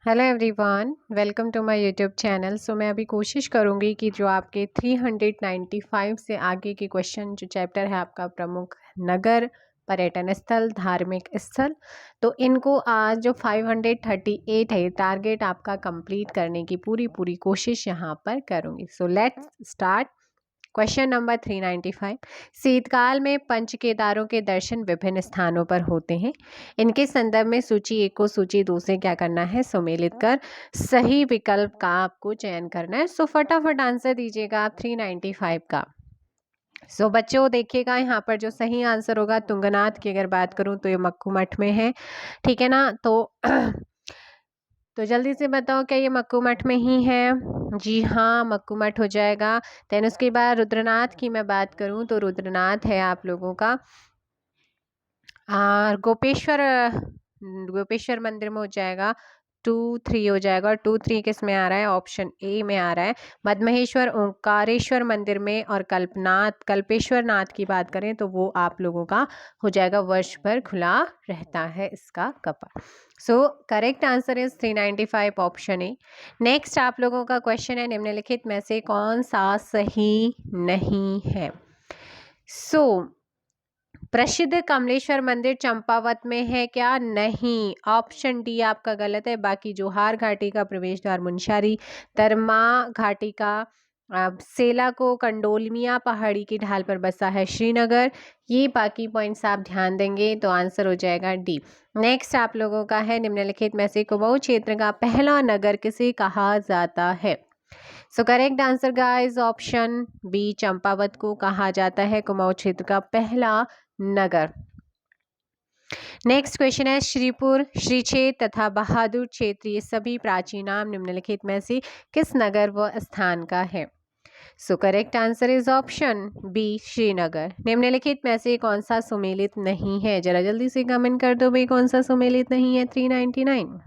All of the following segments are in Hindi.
Hello everyone, welcome to my YouTube channel. So मैं अभी कोशिश करूंगी कि जो आपके 395 से आगे के क्वेश्चन, जो चैप्टर है आपका प्रमुख नगर, पर्यटन स्थल, धार्मिक स्थल, तो इनको आज जो 538 है टारगेट आपका कंप्लीट करने की पूरी कोशिश यहाँ पर करूंगी। So let's start. Question number 395। शीतकाल में पंच केदारों के दर्शन विभिन्न स्थानों पर होते हैं। इनके संदर्भ में सूची एक को सूची दो से क्या करना है, सुमेलित कर सही विकल्प का आपको चयन करना है। सो फटाफट आंसर दीजिएगा आप 395 का। सो बच्चों देखिएगा, यहाँ पर जो सही आंसर होगा, तुंगनाथ की अगर बात करूं तो ये मक्कू मठ में है, ठीक है ना। तो जल्दी से बताओ, क्या ये मक्कू मठ में ही है? जी हाँ, मक्कू मठ हो जाएगा। देन उसके बाद रुद्रनाथ की मैं बात करूं तो रुद्रनाथ है आप लोगों का गोपेश्वर गोपेश्वर मंदिर में हो जाएगा। 2-3 हो जाएगा, और 2-3 किस में आ रहा है? ऑप्शन ए में आ रहा है, मद्महेश्वर ओंकारेश्वर मंदिर में। और कल्पेश्वर नाथ की बात करें तो वो आप लोगों का हो जाएगा वर्ष भर खुला रहता है इसका कपाट। सो correct answer is 395 option A. Next आप लोगों का क्वेश्चन है, निम्नलिखित में से कौन सा सही नहीं है? प्रसिद्ध कमलेश्वर मंदिर चंपावत में है क्या? नहीं, ऑप्शन डी आपका गलत है। बाकी जोहार घाटी का प्रवेश द्वार मुनस्यारी, तरमा घाटी का सेला को कंडोलमिया पहाड़ी की ढाल पर बसा है श्रीनगर। ये बाकी पॉइंट्स आप ध्यान देंगे तो आंसर हो जाएगा डी। नेक्स्ट आप लोगों का है, निम्नलिखित में से कुमाऊं क्षेत्र का पहला नगर किसे कहा जाता है? So correct answer guys option B, Champawat को कहा जाता है कुमाऊं क्षेत्र का पहला नगर। नेक्स्ट क्वेश्चन है, श्रीपुर, श्री क्षेत्र तथा बहादुर क्षेत्र ये सभी प्राचीन नाम निम्नलिखित में से किस नगर व स्थान का है? So correct answer is option B, Srinagar. निम्नलिखित में से कौन सा सुमेलित नहीं है? जरा जल्दी से कमेंट कर दो भाई, कौन सा सुमेलित नहीं है 399।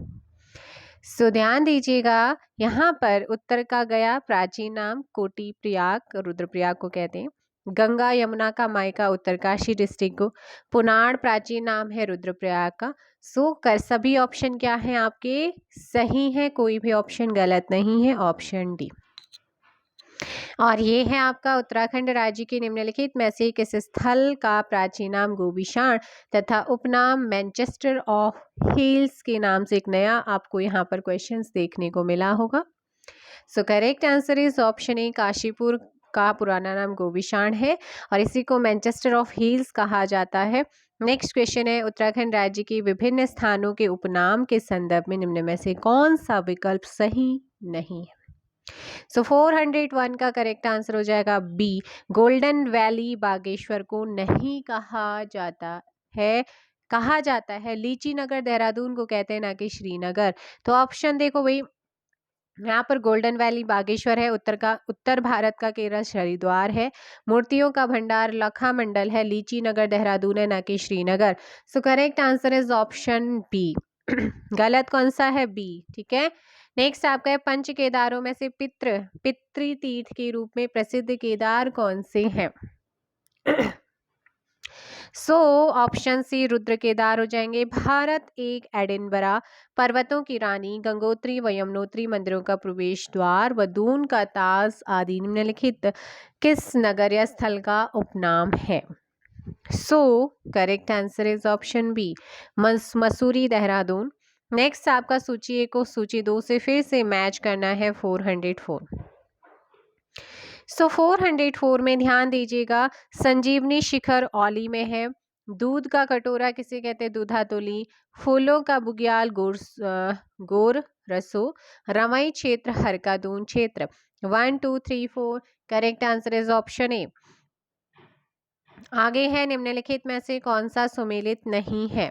सो ध्यान दीजिएगा, यहाँ पर उत्तर का गया प्राचीन नाम कोटि प्रयाग, रुद्रप्रयाग को कहते हैं। गंगा यमुना का मायका उत्तरकाशी डिस्ट्रिक्ट को। पुनाड़ प्राचीन नाम है रुद्रप्रयाग का। सो कर सभी ऑप्शन क्या हैं आपके? सही है, कोई भी ऑप्शन गलत नहीं है, ऑप्शन डी। और ये है आपका उत्तराखंड राज्य के निम्नलिखित में से किस स्थल का प्राचीन नाम गोविशाण तथा उपनाम मैनचेस्टर ऑफ हिल्स के नाम से एक नया आपको यहाँ पर क्वेश्चंस देखने को मिला होगा। सो correct answer is option A, Kashipur का पुराना नाम गोविशाण है और इसी को मैनचेस्टर ऑफ हिल्स कहा जाता है। नेक्स्ट क्वेश्चन है, उत्तराखंड राज्य के विभिन्न स्थानों के उपनाम के संदर्भ में निम्न में से कौन सा विकल्प सही नहीं है? सो 401 का करेक्ट आंसर हो जाएगा बी, गोल्डन वैली बागेश्वर को नहीं कहा जाता है। कहा जाता है लीची नगर देहरादून को कहते हैं, ना कि श्रीनगर। तो ऑप्शन देखो भाई, यहाँ पर गोल्डन वैली बागेश्वर है, उत्तर भारत का केरल हरिद्वार है, मूर्तियों का भंडार लखा मंडल है, लीची नगर देहरादून है, ना कि Srinagar. So correct answer is option B. गलत कौन सा है? बी, ठीक है। नेक्स्ट आपका है, पंच केदारों में से पितृतीर्थ के रूप में प्रसिद्ध केदार कौन से हैं? So option C Rudra Kedar हो जाएंगे। भारत एक एडिनबरा, पर्वतों की रानी, गंगोत्री व यमुनोत्री मंदिरों का प्रवेश द्वार व दून का ताज आदि निम्नलिखित किस नगर या स्थल का उपनाम है? So correct answer is option B, Mussoorie Dehradun. Next आपका सूची एक को सूची दो से फिर से मैच करना है 404। सो 404 में ध्यान दीजिएगा, संजीवनी शिखर औली में है। दूध का कटोरा किसे कहते हैं? दूधातोली। फूलों का बुग्याल गोर रसो, रमई क्षेत्र हरकादून क्षेत्र। 1 2 3 4 correct answer is option A. आगे है, निम्नलिखित में से कौन सा सुमेलित नहीं है?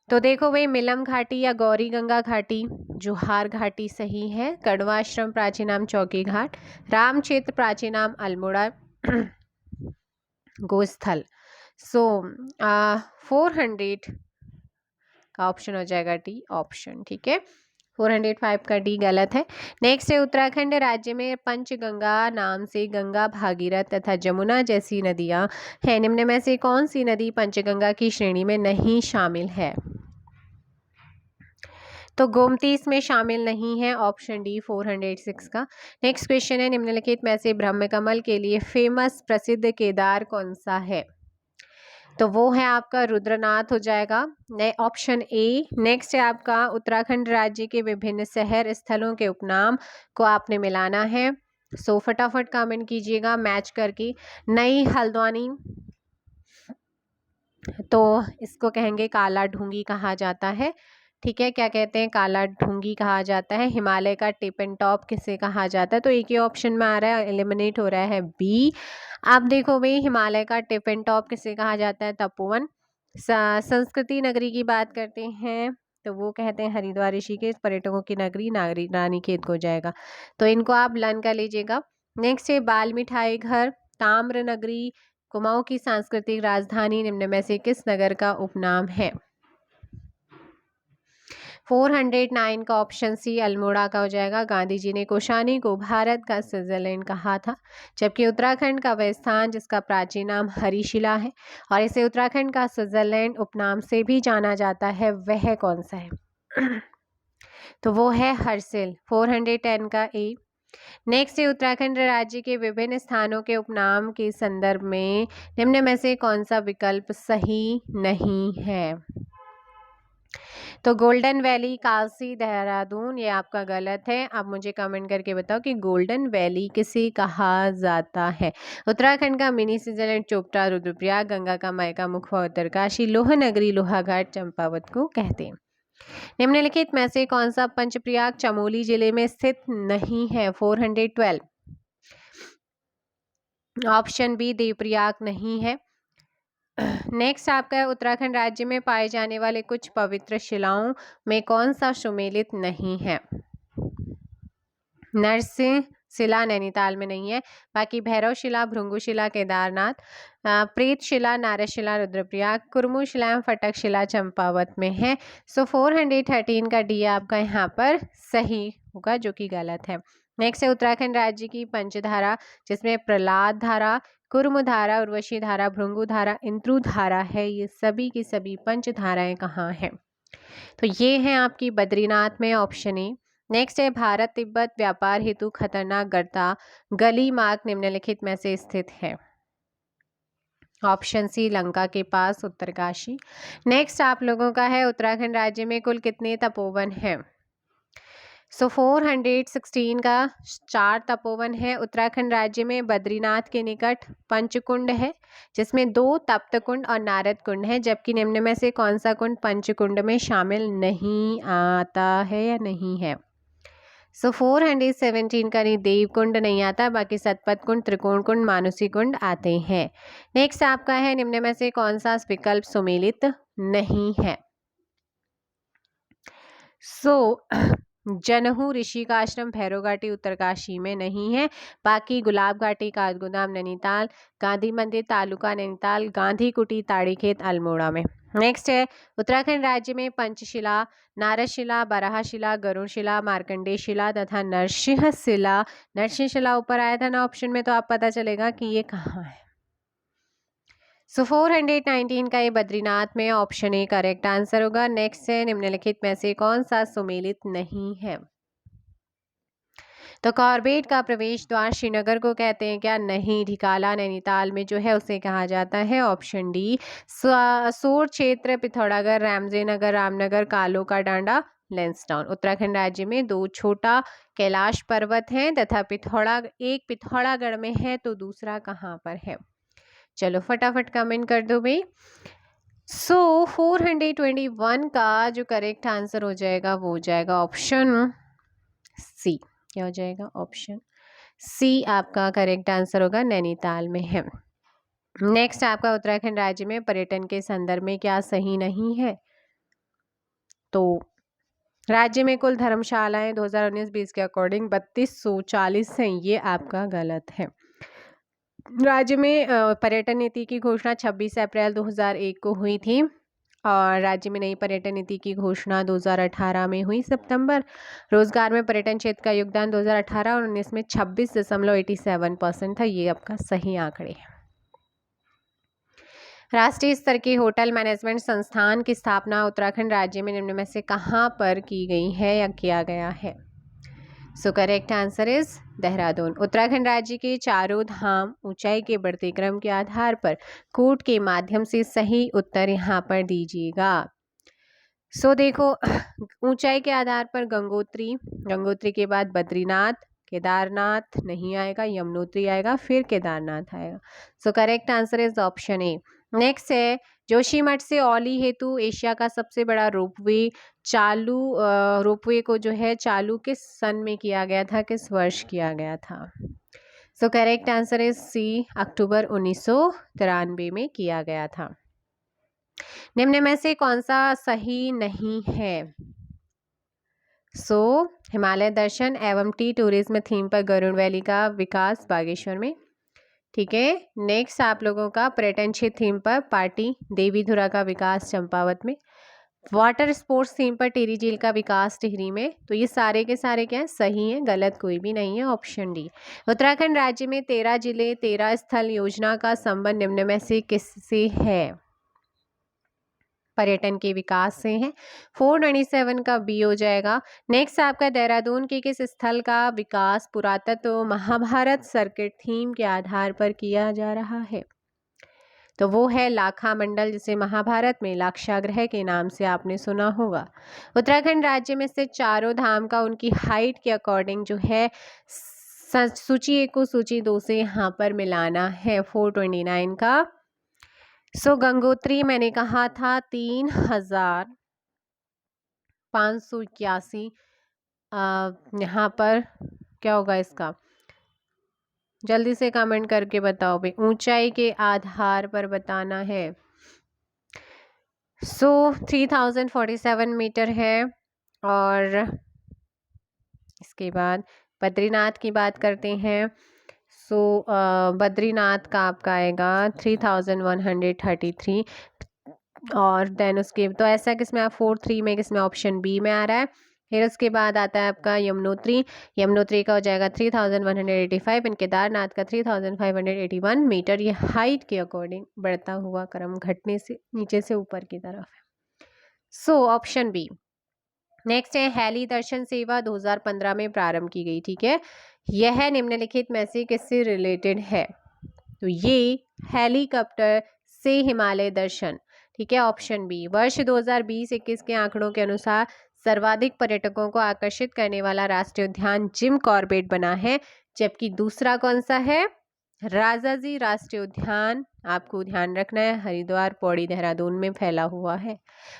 तो देखो भाई, मिलम घाटी या गौरी गंगा घाटी, जोहार घाटी सही है। कड़वाश्रम प्राचीन नाम चौकी घाट, राम क्षेत्र प्राचीन नाम अल्मोड़ा गोस्थल। सो 400 का ऑप्शन हो जाएगा डी ऑप्शन, ठीक है। 405 का डी गलत है। नेक्स्ट है, उत्तराखंड राज्य में पंचगंगा नाम से गंगा, भागीरथ तथा जमुना जैसी नदियां हैं। निम्न में से कौन सी नदी पंचगंगा की श्रेणी में नहीं शामिल है? तो गोमती इसमें शामिल नहीं है, ऑप्शन डी 406 का। नेक्स्ट क्वेश्चन है, निम्नलिखित में से ब्रह्मकमल के लिए फेमस प्रसिद्ध केदार कौन सा है? तो वो है आपका रुद्रनाथ हो जाएगा, ऑप्शन ए। नेक्स्ट है आपका उत्तराखंड राज्य के विभिन्न शहर स्थलों के उपनाम को आपने मिलाना है। सो फटाफट कमेंट कीजिएगा मैच करके। नई हल्द्वानी, तो इसको कहेंगे काला ढूंगी कहा जाता है। ठीक है, क्या कहते हैं? काला ढूंगी कहा जाता है। हिमालय का टिप एंड टॉप किसे कहा जाता है? तो एक ही ऑप्शन में आ रहा है, एलिमिनेट हो रहा है बी। आप देखो भाई, हिमालय का टिप एंड टॉप किसे कहा जाता है? तपोवन। संस्कृति नगरी की बात करते हैं तो वो कहते हैं हरिद्वार ऋषिकेश, पर्यटकों की नगरी रानीखेत को जाएगा। तो इनको आप लन कर लीजिएगा। नेक्स्ट है बाल मिठाई घर, ताम्र नगरी, कुमाऊं की सांस्कृतिक राजधानी निम्न में से किस नगर का उपनाम है? 409 का ऑप्शन सी अल्मोड़ा का हो जाएगा। गांधी जी ने कौशानी को भारत का स्विट्जरलैंड कहा था, जबकि उत्तराखंड का वह स्थान जिसका प्राचीन नाम हरिशिला है और इसे उत्तराखंड का स्विट्जरलैंड उपनाम से भी जाना जाता है, वह कौन सा है? तो वो है हर्सिल, 410 का ए। नेक्स्ट है उत्तराखंड राज्य के विभिन्न स्थानों के उपनाम के संदर्भ में निम्न में से कौन सा विकल्प सही नहीं है? तो गोल्डन वैली, कालसी, देहरादून, ये आपका गलत है। आप मुझे कमेंट करके बताओ कि गोल्डन वैली किसे कहा जाता है? उत्तराखंड का मिनी स्विट्जरलैंड चोपटा, रुद्रप्रयाग, गंगा का मायका मुखवा उत्तरकाशी, लोह नगरी, लोहाघाट, चंपावत को कहते हैं। निम्नलिखित में से कौन सा पंचप्रयाग चमोली जिले में स्थित नहीं है? 412। ऑप्शन बी देवप्रयाग नहीं है। नेक्स्ट आपका है उत्तराखंड राज्य में पाए जाने वाले कुछ पवित्र शिलाओं में कौन सा सुमेलित नहीं है? नरसिंह शिला नैनीताल में नहीं है, बाकी भैरव शिला, भृंगु शिला केदारनाथ, प्रेत शिला, नारद शिला रुद्रप्रयाग, कुरमू शिला एवं फटक शिला चंपावत में है। सो 413 का डी आपका यहाँ पर सही होगा, जो कि गलत है। नेक्स्ट है उत्तराखंड राज्य की पंचधारा, जिसमें प्रहलाद धारा, कुर्म धारा, उर्वशी धारा, भृंगु धारा, इंद्रु धारा है। ये सभी की सभी पंचधाराएं कहाँ हैं? तो ये है आपकी बद्रीनाथ में, ऑप्शन ए। नेक्स्ट है भारत तिब्बत व्यापार हेतु खतरनाक गर्ता गली मार्ग निम्नलिखित में से स्थित है? ऑप्शन सी लंका के पास, उत्तरकाशी। नेक्स्ट आप लोगों का है उत्तराखंड राज्य में कुल कितने तपोवन हैं? सो 416 का 4 तपोवन है। उत्तराखंड राज्य में बद्रीनाथ के निकट पंचकुंड है, जिसमें 2 तप्त कुंड और नारद कुंड है, जबकि निम्न में से कौन सा कुंड पंचकुंड में शामिल नहीं आता है या नहीं है? सो 417 का नहीं, देव कुंड नहीं आता, बाकी सतपथ कुंड, त्रिकोण कुंड, मानुसी कुंड आते हैं। नेक्स्ट आपका है निम्न में से कौन सा विकल्प सुमेलित नहीं है? सो जनहू ऋषि का आश्रम भैरव घाटी उत्तरकाशी में नहीं है, बाकी गुलाब घाटी, काठगोदाम नैनीताल, गांधी मंदिर तालुका नैनीताल, गांधी कुटी ताड़ीखेत अल्मोड़ा में। नेक्स्ट है उत्तराखंड राज्य में पंचशिला, नारदशिला, बराहशिला, गरुड़शिला, मार्कंडेय शिला तथा नरसिंह शिला, नरसिंह शिला ऊपर आया था ना ऑप्शन में, तो आप पता चलेगा कि ये कहाँ है। सो 419 का ये बद्रीनाथ में, ऑप्शन ए करेक्ट आंसर होगा। नेक्स्ट है निम्नलिखित में से कौन सा सुमेलित नहीं है? तो कॉर्बेट का प्रवेश द्वार श्रीनगर को कहते हैं क्या? नहीं, ढिकाला नैनीताल में जो है उसे कहा जाता है, ऑप्शन डी। सूर क्षेत्र, पिथौरागढ़, रामजे नगर, रामनगर, कालो का डांडा, लैंसडाउन। उत्तराखंड राज्य में 2 छोटा कैलाश पर्वत हैं तथा एक पिथौरागढ़ में है, तो दूसरा कहाँ पर है? चलो फटाफट कमेंट कर दो भाई। सो 421 का जो करेक्ट आंसर हो जाएगा वो हो जाएगा ऑप्शन सी। क्या हो जाएगा? ऑप्शन सी आपका करेक्ट आंसर होगा, नैनीताल में है। नेक्स्ट आपका उत्तराखंड राज्य में पर्यटन के संदर्भ में क्या सही नहीं है? तो राज्य में कुल धर्मशालाएं 2019-20 के अकॉर्डिंग 3240 हैं, ये आपका गलत है। राज्य में पर्यटन नीति की घोषणा 26 अप्रैल 2001 को हुई थी और राज्य में नई पर्यटन नीति की घोषणा 2018 में हुई सितंबर। रोजगार में पर्यटन क्षेत्र का योगदान 2018 और 19 में 26.87% था। ये आपका सही आंकड़े हैं। राष्ट्रीय स्तर के होटल मैनेजमेंट संस्थान की स्थापना उत्तराखंड राज्य में निम्न में से कहाँ पर की गई है या किया गया है? So correct answer is Dehradun. Uttarakhand राज्य के चारों धाम ऊंचाई के बढ़ते क्रम के आधार पर कूट के माध्यम से सही उत्तर यहाँ पर दीजिएगा। सो देखो, ऊंचाई के आधार पर गंगोत्री, गंगोत्री के बाद बद्रीनाथ, केदारनाथ नहीं आएगा, यमुनोत्री आएगा, फिर केदारनाथ आएगा। सो correct answer is option A. Next है, जोशीमठ से औली हेतु एशिया का सबसे बड़ा रोपवे चालू रोपवे को जो है चालू किस सन में किया गया था, किस वर्ष किया गया था? So correct answer is C, October 1993 में किया गया था। निम्न में से कौन सा सही नहीं है? सो हिमालय दर्शन एवं टी टूरिज्म थीम पर गरुड़ वैली का विकास बागेश्वर में। ठीक है, नेक्स्ट आप लोगों का पर्यटन क्षेत्र थीम पर पार्टी देवीधुरा का विकास चंपावत में। वाटर स्पोर्ट्स थीम पर टिहरी झील का विकास टिहरी में। तो ये सारे के सारे क्या है, सही है, गलत कोई भी नहीं है, ऑप्शन डी। उत्तराखंड राज्य में 13 जिले 13 स्थल योजना का संबंध निम्न में से किससे है? पर्यटन के विकास से है। 427 का बी हो जाएगा। नेक्स्ट आपका देहरादून के किस स्थल का विकास पुरातत्व महाभारत सर्किट थीम के आधार पर किया जा रहा है? तो वो है लाखा मंडल, जिसे महाभारत में लाक्षागृह के नाम से आपने सुना होगा। उत्तराखंड राज्य में से चारों धाम का उनकी हाइट के अकॉर्डिंग जो है सूची 1 को सूची 2 से यहाँ पर मिलाना है। 429 का। सो गंगोत्री मैंने कहा था 3581। यहाँ पर क्या होगा इसका, जल्दी से कमेंट करके बताओ भाई, ऊंचाई के आधार पर बताना है। सो 3047 मीटर है। और इसके बाद बद्रीनाथ की बात करते हैं। सो बद्रीनाथ का आपका आएगा 3133। और देन उसके तो ऐसा किसमें 43 में, किसमें ऑप्शन बी में आ रहा है। फिर उसके बाद आता है आपका यमुनोत्री, यमुनोत्री का हो जाएगा 3185 एंड केदारनाथ का 3581 मीटर। ये हाइट के अकॉर्डिंग बढ़ता हुआ क्रम घटने से नीचे से ऊपर की तरफ है। So option B. नेक्स्ट है, हेली दर्शन सेवा 2015 में प्रारंभ की गई। ठीक है, यह निम्नलिखित में से किससे रिलेटेड है? तो ये हेलीकॉप्टर से हिमालय दर्शन। ठीक है, ऑप्शन बी। वर्ष 2020-21 के आंकड़ों के अनुसार सर्वाधिक पर्यटकों को आकर्षित करने वाला राष्ट्रीय उद्यान जिम कॉर्बेट बना है, जबकि दूसरा कौन सा है? राजाजी राष्ट्रीय उद्यान। आपको ध्यान रखना है, हरिद्वार पौड़ी देहरादून में फैला हुआ है।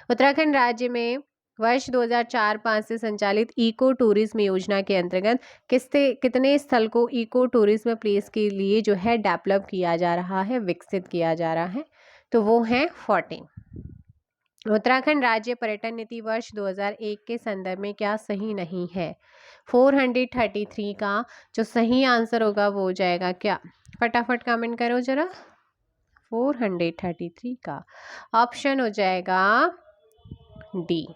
उत्तराखंड राज्य में वर्ष 2004-05 से संचालित इको टूरिज्म योजना के अंतर्गत कितने स्थल को इको टूरिज्म प्लेस के लिए जो है डेवलप किया जा रहा है, विकसित किया जा रहा है? तो वो है 14। उत्तराखंड राज्य पर्यटन नीति वर्ष 2001 के संदर्भ में क्या सही नहीं है? 433 का जो सही आंसर होगा वो हो जाएगा क्या? फटाफट कमेंट करो जरा। 433 का ऑप्शन हो जाएगा डी।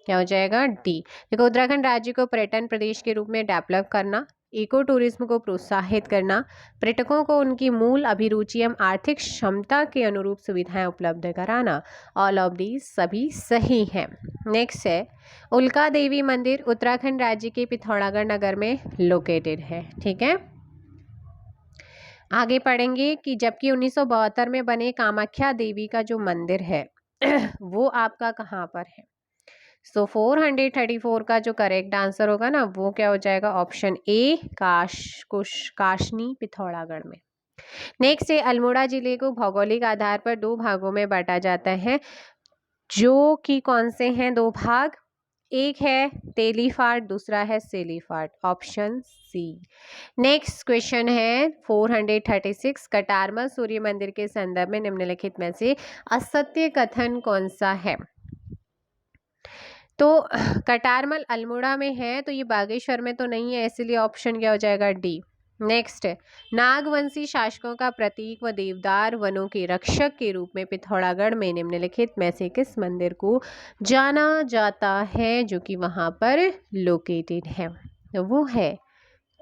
क्या हो जाएगा? डी। देखो, उत्तराखंड राज्य को पर्यटन प्रदेश के रूप में डेवलप करना, इको टूरिज्म को प्रोत्साहित करना, पर्यटकों को उनकी मूल अभिरुचि एवं आर्थिक क्षमता के अनुरूप सुविधाएं उपलब्ध कराना, ऑल ऑफ दीज सभी सही हैं। नेक्स्ट है, उल्का देवी मंदिर उत्तराखंड राज्य के पिथौरागढ़ नगर में लोकेटेड है। ठीक है, आगे पढ़ेंगे कि जबकि 1972 में बने कामाख्या देवी का जो मंदिर है वो आपका कहाँ पर है? सो 434 का जो करेक्ट आंसर होगा ना वो क्या हो जाएगा? ऑप्शन ए, काशनी पिथौरागढ़ में। नेक्स्ट है, अल्मोड़ा जिले को भौगोलिक आधार पर 2 भागों में बांटा जाता है, जो कि कौन से हैं 2 भाग? एक है तेलीफाट, दूसरा है सेलीफाट, ऑप्शन सी। नेक्स्ट क्वेश्चन है 436, कटारमल सूर्य मंदिर के संदर्भ में निम्नलिखित में से असत्य कथन कौन सा है? तो कटारमल अल्मोड़ा में है, तो ये बागेश्वर में तो नहीं है, इसलिए ऑप्शन क्या हो जाएगा? डी। नेक्स्ट, नागवंशी शासकों का प्रतीक व देवदार वनों के रक्षक के रूप में पिथौरागढ़ में निम्नलिखित में से किस मंदिर को जाना जाता है जो कि वहां पर लोकेटेड है? तो वो है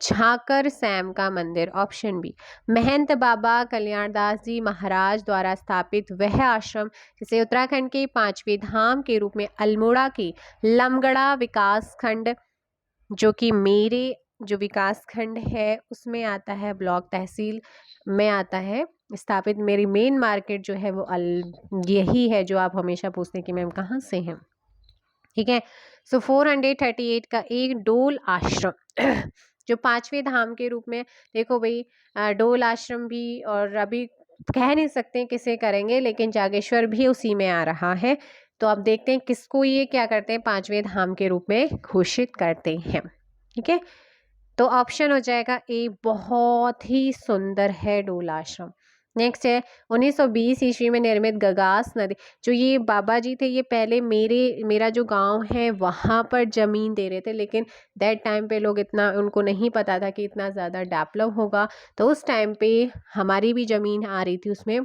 झाकर सैम का मंदिर, ऑप्शन बी। महंत बाबा कल्याणदास जी महाराज द्वारा स्थापित वह आश्रम जिसे उत्तराखंड के 5वें धाम के रूप में अल्मोड़ा के लमगड़ा विकास खंड, जो कि मेरे जो विकास खंड है उसमें आता है, ब्लॉक तहसील में आता है, स्थापित। मेरी मेन मार्केट जो है वो यही है जो आप हमेशा पूछते हैं कि मैम कहाँ से हैं, ठीक है। सो 438 का एक डोल आश्रम जो 5वें धाम के रूप में, देखो भाई डोल आश्रम भी, और अभी कह नहीं सकते किसे करेंगे, लेकिन जागेश्वर भी उसी में आ रहा है। तो अब देखते हैं किसको ये क्या करते हैं 5वें धाम के रूप में घोषित करते हैं, ठीक है। तो ऑप्शन हो जाएगा ए, बहुत ही सुंदर है डोल आश्रम। नेक्स्ट है 1920 ईस्वी में निर्मित गगास नदी, जो ये बाबा जी थे ये पहले मेरा जो गांव है वहाँ पर जमीन दे रहे थे, लेकिन दैट टाइम पे लोग इतना, उनको नहीं पता था कि इतना ज़्यादा डेवलप होगा, तो उस टाइम पे हमारी भी ज़मीन आ रही थी उसमें,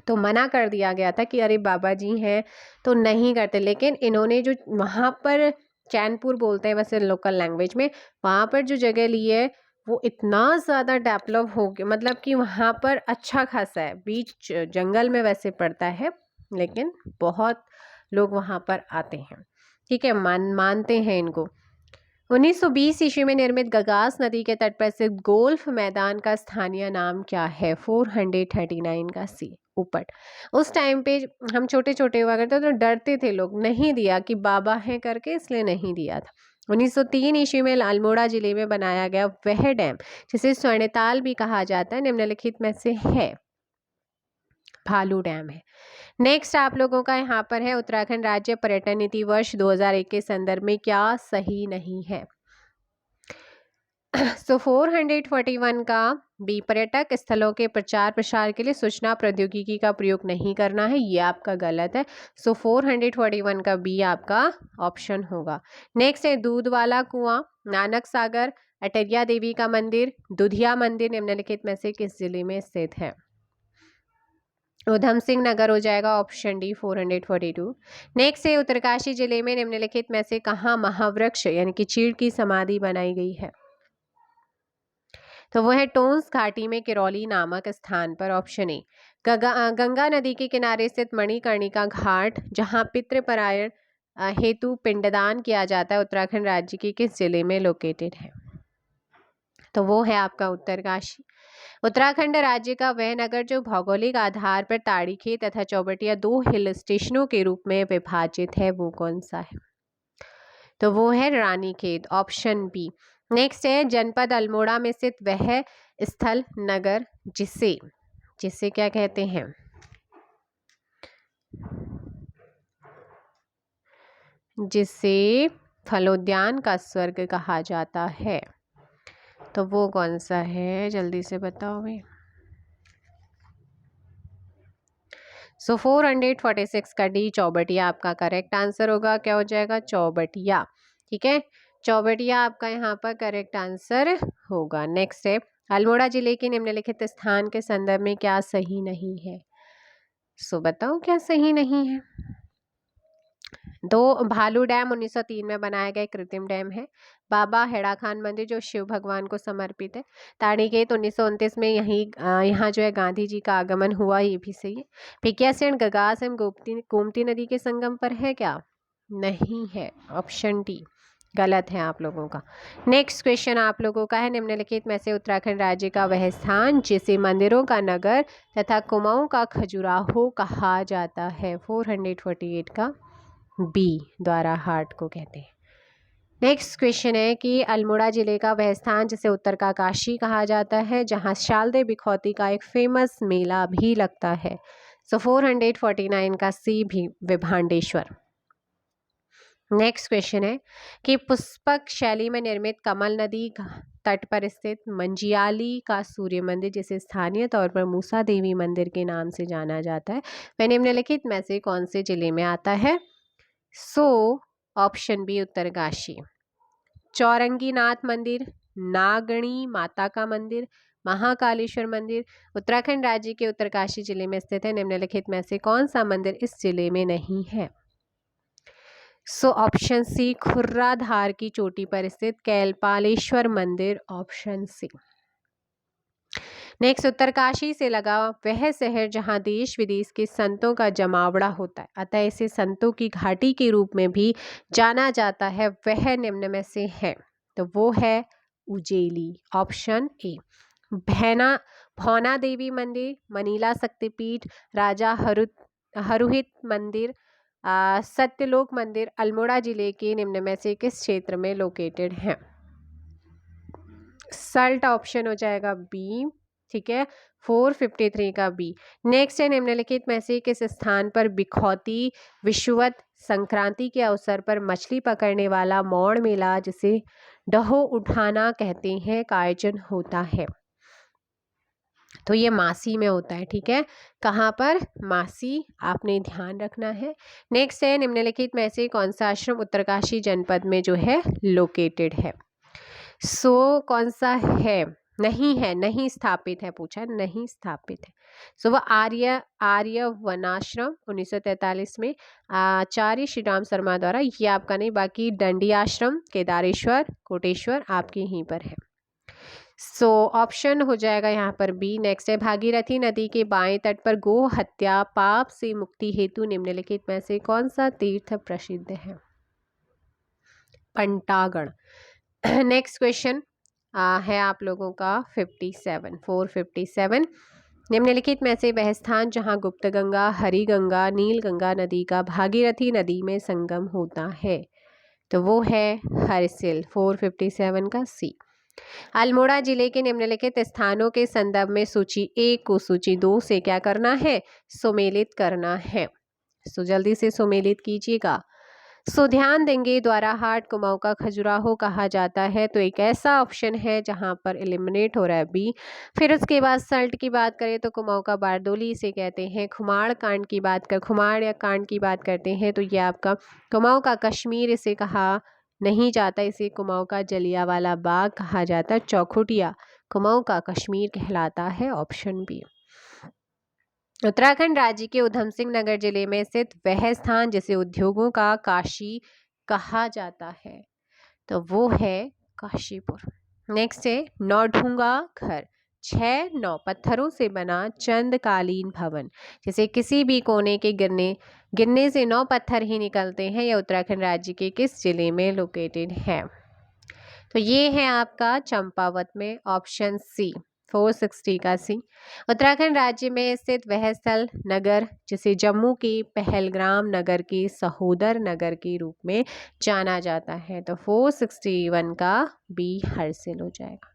तो मना कर दिया गया था कि अरे बाबा जी हैं तो नहीं करते। लेकिन इन्होंने जो वहाँ पर चैनपुर बोलते हैं वैसे लोकल लैंग्वेज में, वहाँ पर जो जगह ली है वो इतना ज़्यादा डेवलप हो गया, मतलब कि वहाँ पर अच्छा खासा है, बीच जंगल में वैसे पड़ता है, लेकिन बहुत लोग वहाँ पर आते हैं, ठीक है, मानते हैं इनको। 1920 ईस्वी में निर्मित गगास नदी के तट पर स्थित गोल्फ मैदान का स्थानीय नाम क्या है? 439 का सी, ऊपर। उस टाइम पे हम छोटे छोटे हुआ करते तो डरते थे लोग, नहीं दिया कि बाबा हैं करके, इसलिए नहीं दिया था। 1903 ईस्वी में अल्मोड़ा जिले में बनाया गया वह डैम जिसे स्वर्णताल भी कहा जाता है निम्नलिखित में से है? भालू डैम है। नेक्स्ट आप लोगों का यहाँ पर है उत्तराखंड राज्य पर्यटन नीति वर्ष 2001 के संदर्भ में क्या सही नहीं है? सो 441 का बी, पर्यटक स्थलों के प्रचार प्रसार के लिए सूचना प्रौद्योगिकी का प्रयोग नहीं करना है, ये आपका गलत है। सो 441 का बी आपका ऑप्शन होगा। नेक्स्ट है दूध वाला कुआं, नानक सागर, अटरिया देवी का मंदिर, दुधिया मंदिर निम्नलिखित में से किस जिले में स्थित है? उधम सिंह नगर हो जाएगा, ऑप्शन डी 442। नेक्स्ट है उत्तरकाशी जिले में निम्नलिखित में से कहाँ महावृक्ष यानी कि चीड़ की समाधि बनाई गई है? तो वो है टोंस घाटी में किरौली नामक स्थान पर, ऑप्शन ए। गंगा नदी के किनारे स्थित मणिकर्णिका घाट जहां पितृपरायण हेतु पिंडदान किया जाता है उत्तराखंड राज्य के किस जिले में लोकेटेड है? तो वो है आपका उत्तरकाशी। उत्तराखंड राज्य का वह नगर जो भौगोलिक आधार पर ताड़ीखेत तथा चौबटिया 2 हिल स्टेशनों के रूप में विभाजित है, वो कौन सा है? तो वो है रानीखेत, ऑप्शन बी। नेक्स्ट है जनपद अल्मोड़ा में स्थित वह स्थल नगर जिसे जिसे क्या कहते हैं? जिसे फलोद्यान का स्वर्ग कहा जाता है, तो वो कौन सा है? जल्दी से बताओ भाई। सो 446 का डी चौबटिया आपका करेक्ट आंसर होगा। क्या हो जाएगा? चौबटिया, ठीक है, चौबटिया आपका यहाँ पर करेक्ट आंसर होगा। नेक्स्ट है अल्मोड़ा जिले के निम्नलिखित स्थान के संदर्भ में क्या सही नहीं है? सो बताओ क्या सही नहीं है? दो, भालू डैम 1903 में बनाया गया कृत्रिम डैम है। बाबा हेड़ा खान मंदिर जो शिव भगवान को समर्पित है। ताड़ीखेत 1929 में यहाँ जो है गांधी जी का आगमन हुआ, ये भी सही है। भिकियासेन गगास एवं गोमती नदी के संगम पर है क्या? नहीं है, ऑप्शन डी गलत है आप लोगों का। नेक्स्ट क्वेश्चन आप लोगों का है निम्नलिखित में से उत्तराखंड राज्य का वह स्थान जिसे मंदिरों का नगर तथा कुमाऊं का खजुराहो कहा जाता है? 448 का बी द्वारा हाट को कहते हैं। नेक्स्ट क्वेश्चन है कि अल्मोड़ा जिले का वह स्थान जिसे उत्तर का काशी कहा जाता है जहां शालदे बिखौती का एक फेमस मेला भी लगता है। सो 449 का सी भी विभांडेश्वर। नेक्स्ट क्वेश्चन है कि पुष्पक शैली में निर्मित कमल नदी तट पर स्थित मंजियाली का सूर्य मंदिर जिसे स्थानीय तौर पर मूसा देवी मंदिर के नाम से जाना जाता है वह निम्नलिखित में से कौन से जिले में आता है? So option B Uttarkashi. Chauranginath मंदिर, नागणी माता का मंदिर, महाकालेश्वर मंदिर उत्तराखंड राज्य के उत्तरकाशी जिले में स्थित है। निम्नलिखित में से कौन सा मंदिर इस जिले में नहीं है? सो ऑप्शन सी, खुर्राधार की चोटी पर स्थित कैलपालेश्वर मंदिर, ऑप्शन सी। नेक्स्ट, उत्तरकाशी से लगा वह शहर जहां देश विदेश के संतों का जमावड़ा होता है, अतः इसे संतों की घाटी के रूप में भी जाना जाता है, वह निम्न में से है। तो वो है उज्जैली, ऑप्शन ए। भौना देवी मंदिर, मनीला शक्तिपीठ, राजा हरुहित मंदिर, सत्यलोक मंदिर अल्मोड़ा जिले के निम्न में से किस क्षेत्र में लोकेटेड है? सल्ट ऑप्शन हो जाएगा बी, ठीक है, 453 का बी। नेक्स्ट है, निम्नलिखित में से किस स्थान पर बिखौती विषुवत संक्रांति के अवसर पर मछली पकड़ने वाला मौड़ मेला, जिसे डहो उठाना कहते हैं, का आयोजन होता है? तो ये मासी में होता है, ठीक है, कहाँ पर? मासी, आपने ध्यान रखना है। नेक्स्ट है, निम्नलिखित में से कौन सा आश्रम उत्तरकाशी जनपद में जो है लोकेटेड है? सो कौन सा है? नहीं है, नहीं स्थापित है, पूछा नहीं स्थापित है। सो वह आर्य वनाश्रम 1943 में आचार्य श्री राम शर्मा द्वारा, ये आपका नहीं, बाकी दंडी आश्रम, केदारेश्वर, कोटेश्वर आपके यहीं पर है। सो ऑप्शन हो जाएगा यहाँ पर बी। नेक्स्ट है, भागीरथी नदी के बाएं तट पर गो हत्या पाप से मुक्ति हेतु निम्नलिखित में से कौन सा तीर्थ प्रसिद्ध है? पंटागण। नेक्स्ट क्वेश्चन है आप लोगों का 457। निम्नलिखित में से वह स्थान जहां गुप्त गंगा, हरि गंगा, नील गंगा नदी का भागीरथी नदी में संगम होता है? तो वो है हरसिल, 457 का सी। अल्मोड़ा जिले के निम्नलिखित स्थानों के संदर्भ में सूची 1 को सूची 2 से क्या करना है? सुमेलित करना है। सो जल्दी से सुमेलित कीजिएगा। सो ध्यान देंगे, द्वाराहाट कुमाऊं का खजुराहो कहा जाता है, तो एक ऐसा ऑप्शन है जहां पर एलिमिनेट हो रहा है बी। फिर उसके बाद सल्ट की बात करें तो कुमाऊं का बारदोली इसे कहते हैं। खुमाड़ या कांड की बात करते हैं तो ये आपका कुमाऊं का कश्मीर इसे कहा नहीं जाता, इसे कुमाऊं का जलियांवाला बाग कहा जाता है। चौखुटिया कुमाऊं का कश्मीर कहलाता है, ऑप्शन बी। उत्तराखंड राज्य के उधम सिंह नगर जिले में स्थित वह स्थान जिसे उद्योगों का काशी कहा जाता है, तो वो है काशीपुर। नेक्स्ट है, नौढूंगा घर, 6-9 पत्थरों से बना चंदकालीन भवन, जिसे किसी भी कोने के गिरने से 9 पत्थर ही निकलते हैं, यह उत्तराखंड राज्य के किस जिले में लोकेटेड है? तो ये है आपका चंपावत में, ऑप्शन सी, 460 का सी। उत्तराखंड राज्य में स्थित वह स्थल नगर जिसे जम्मू के पहलग्राम नगर के सहोदर नगर के रूप में जाना जाता है, तो 461 का बी हरसिल हो जाएगा।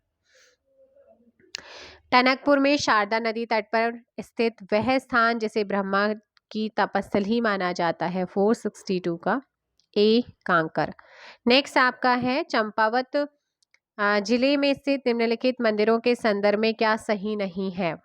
टनकपुर में शारदा नदी तट पर स्थित वह स्थान जिसे ब्रह्मा की तपस्थल ही माना जाता है, 462 का ए कांकर। नेक्स्ट आपका है, चंपावत जिले में स्थित निम्नलिखित मंदिरों के संदर्भ में क्या सही नहीं है?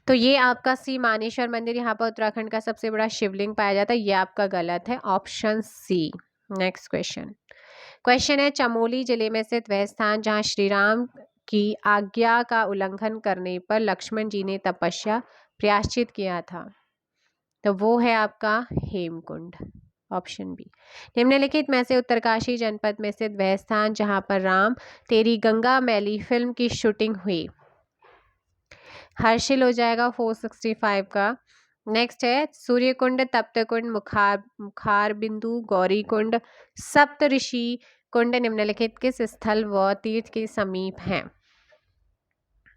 तो ये आपका सी मानेश्वर मंदिर, यहाँ पर उत्तराखंड का सबसे बड़ा शिवलिंग पाया जाता है, ये आपका गलत है, ऑप्शन सी। नेक्स्ट क्वेश्चन है, चमोली जिले में स्थित वह स्थान जहाँ श्री राम की आज्ञा का उल्लंघन करने पर लक्ष्मण जी ने तपस्या प्रायश्चित किया था, तो वो है आपका हेमकुंड, ऑप्शन बी। निम्नलिखित में से उत्तरकाशी जनपद में स्थित वह स्थान जहां पर राम तेरी गंगा मैली फिल्म की शूटिंग हुई? हर्षिल हो जाएगा, 465 का। नेक्स्ट है, सूर्यकुंड, तप्तकुंड, मुखार बिंदु, गौरी कुंड, सप्तऋषि कुंड निम्नलिखित किस स्थल व तीर्थ के समीप हैं?